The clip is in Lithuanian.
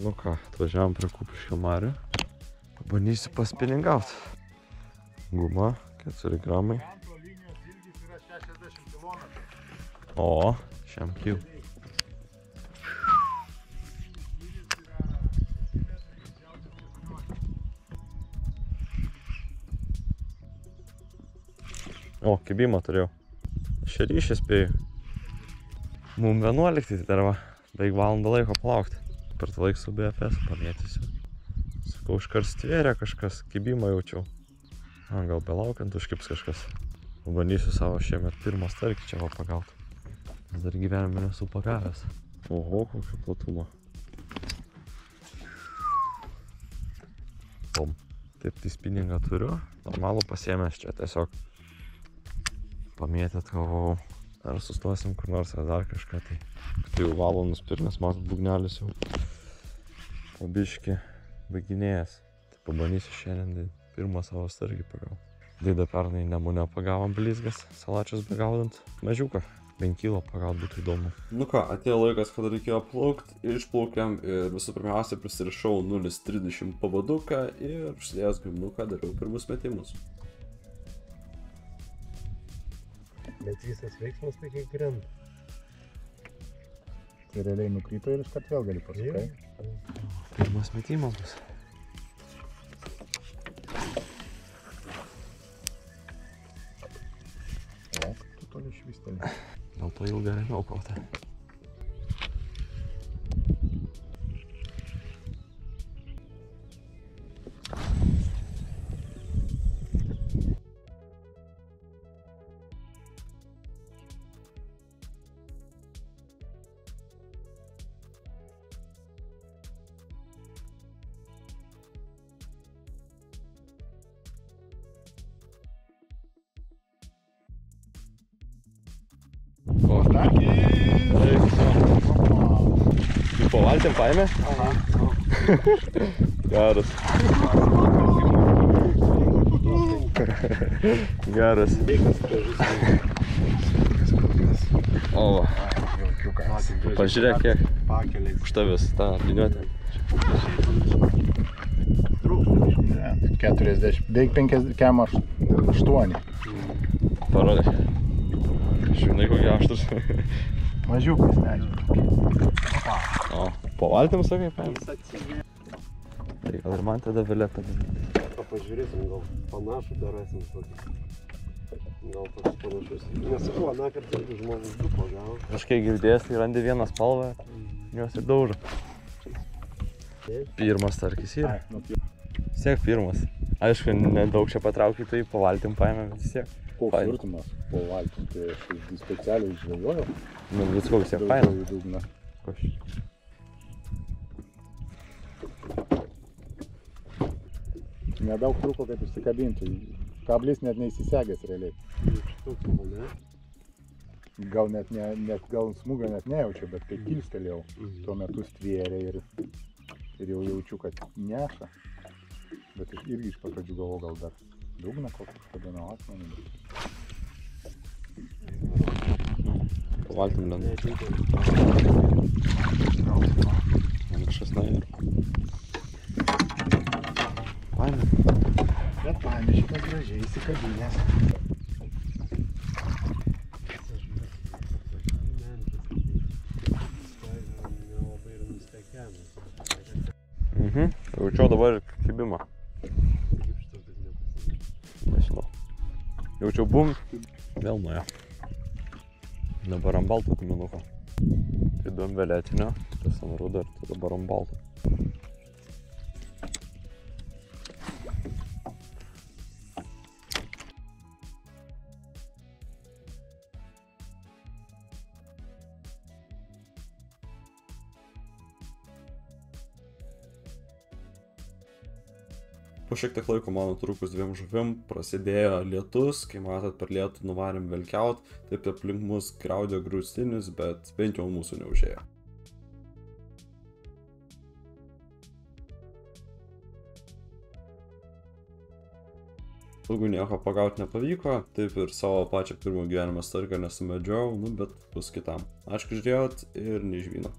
Nu ką, atvažiavom prie Kupiškio marių. Pabandysiu paspiningaut. Guma 4 gramai. O, šiam kiu. O, kibimą turėjau. Šeryšį spėjau. Mum 11 tai dar va. Beveik valandą laiko palaukti. Per tą laiką su BFS pamėtysiu. Sakau, iškart stvėrė kažkas, kibimą jaučiau. Gal belaukiant užkips kažkas. Pabandysiu savo šiemet pirmą starkį čia va pagauti. Nes dar gyvenime nesu pagavęs. Oho, kokio platumo. Tom. Taip, tai spinningą turiu. Normalų pasiėmęs čia tiesiog pamėtėt galvojau. Ar sustosim kur nors ar dar kažką tai. Tai jau valo nuspirnės, matot, būgnelis jau po biškį baiginėjęs. Tai pabandysiu šiandien pirmą savo starkį pagauti. Daida pernai Nemune pagavom blizgas, salačius begaudant. Mažiuką, 5 kilo pagaut būtų įdomu. Nu ką, atėjo laikas, kada reikėjo plaukti, išplaukiam ir visų pirmiausia prisirišau 0,30 pavaduką ir užsidėjęs gumnuką dariau pirmus metimus. Bet visas veiksmas tai kiek krenta. Tai realiai nukrypo ir iškart vėl gali pasukai. Pirmas metimas bus. O, tu toli švysteli. Dėl to ilgą ramiau pautą. Po valtim paėmė? Aha. Geras. Geras. O, pažiūrėk kiek. Už tavęs tą liniuotę. 40, beveik 58. Parodė. Žinai kokie aštrus. Mažiukas medžiai. O, po valtim sakai paėmė? Tai gal ir man tada viletą daryti. Pažiūrėsim, gal panašų darasim tokį. Gal toks panašus. Nesakau, aną kartą žmogus du pagavo. Kažkiek girdėjęs, tai randi vieną spalvą, juos ir daužo. Pirmas starkis yra. Siek pirmas. Aišku, nedaug čia patraukiai, tai po valtim paėmė, bet vis tiek. Koks skirtumas po valtim, tai aš specialiai žvejojau. Nu, visko vis tiek paėmė. Dugną. Nedaug truko, kaip išsikabinti. Kablis net neįsisegęs realiai. Gal net gal smūgio net nejaučiu, bet kai kilstelėjau, tuo metu stvėrė ir jau jaučiu, kad neša. Bet irgi iš pradžių galvoju, gal dar dugną kokį padėnau atmenį. Po valtim lenda. Kažkas nair. Paėmė. Bet paėmė šitas gražiai įsikabinęs. Jaučiau dabar kibimą. Nežinau. Jaučiau bum. Vėl nuėjo. Dabar ant balto kuminuko. Tai du ant violetinio, tas ant rudo ir tai dabar ant balto. Po šiek tiek laiko mano trukus 2 žuvim prasidėjo lietus, kai matot per lietų nuvarėm velkiaut, taip aplink mus graudė grūstinis, bet bent jau mūsų neužėjo. Ilgų nieko pagauti nepavyko, taip ir savo pačią pirmą gyvenimą starką nesumedžiau, bet bus kitam. Ačiū, kad žiūrėjot ir nei žvyno.